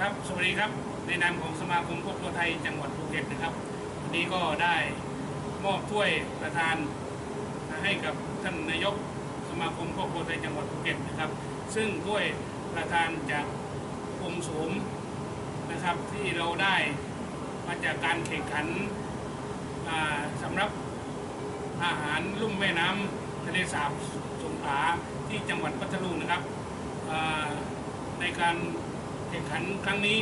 ครับสวัสดีครับในนามของสมาคมครอบครัวไทยจังหวัดภูเก็ตนะครับวันนี้ก็ได้มอบถ้วยประธานให้กับท่านนายกสมาคมครอบครัวไทยจังหวัดภูเก็ตนะครับซึ่งถ้วยประธานจากกรมโสมนะครับที่เราได้มาจากการแข่งขันสำหรับอาหารลุ่มแม่น้ำทะเลสาบสงขลาที่จังหวัดพัทลุงนะครับในการแข่งขันครั้งนี้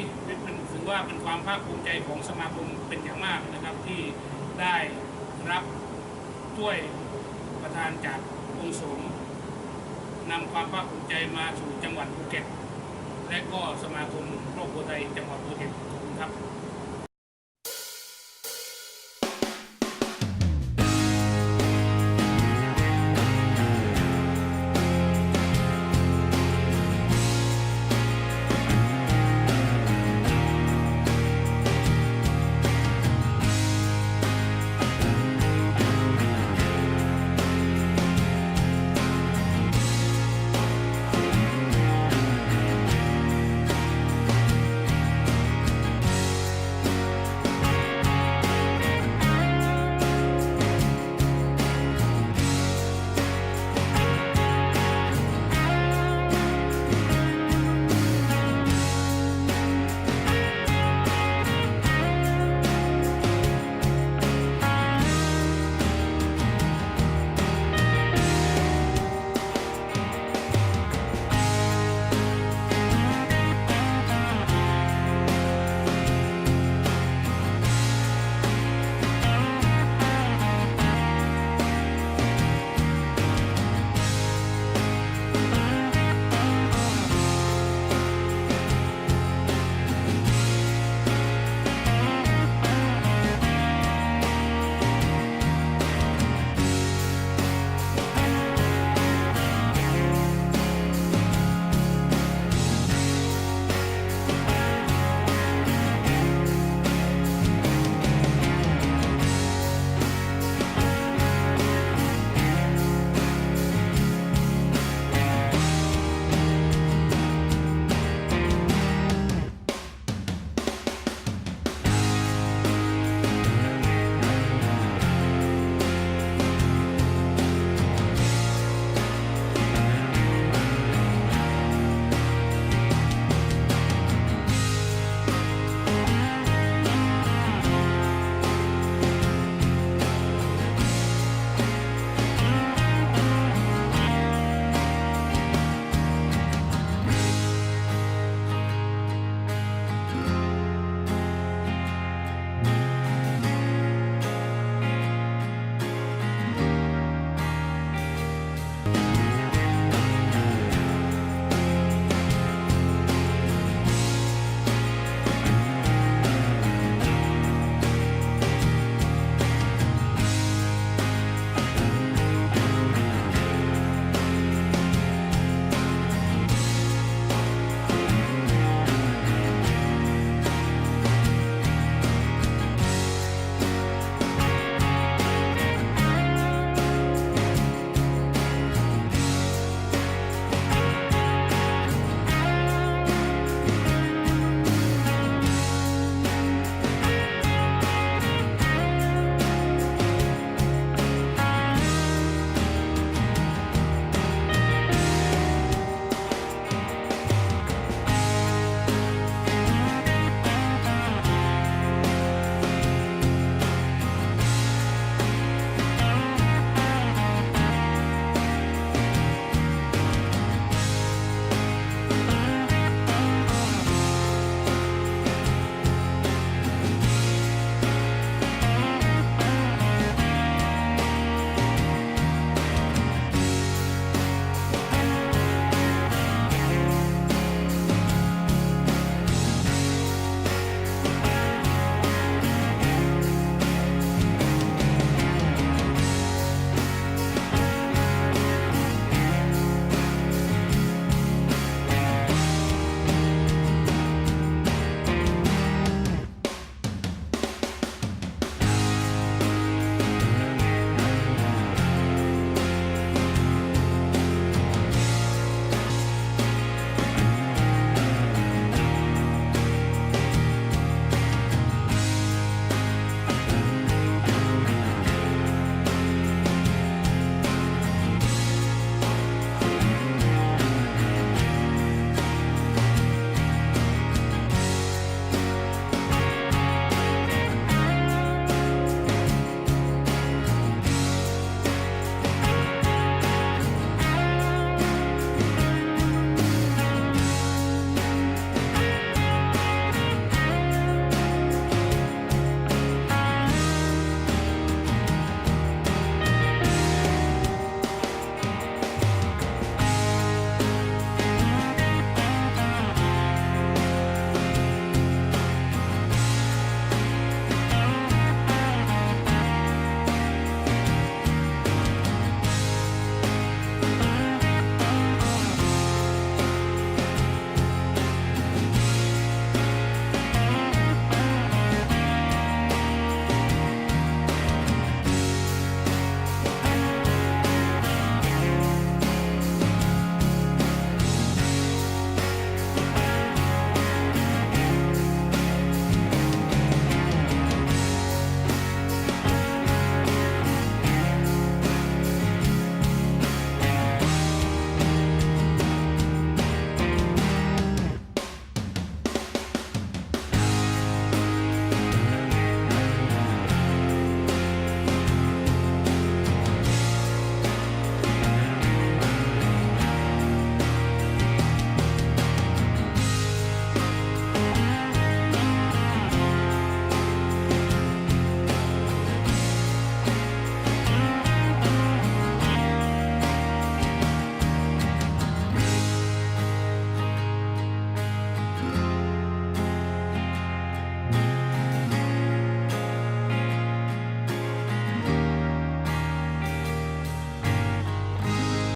ถือว่าเป็นความภาคภูมิใจของสมาคมเป็นอย่างมากนะครับที่ได้รับถ้วยประธานจากองค์สมนำความภาคภูมิใจมาสู่จังหวัดภูเก็ตและก็สมาคม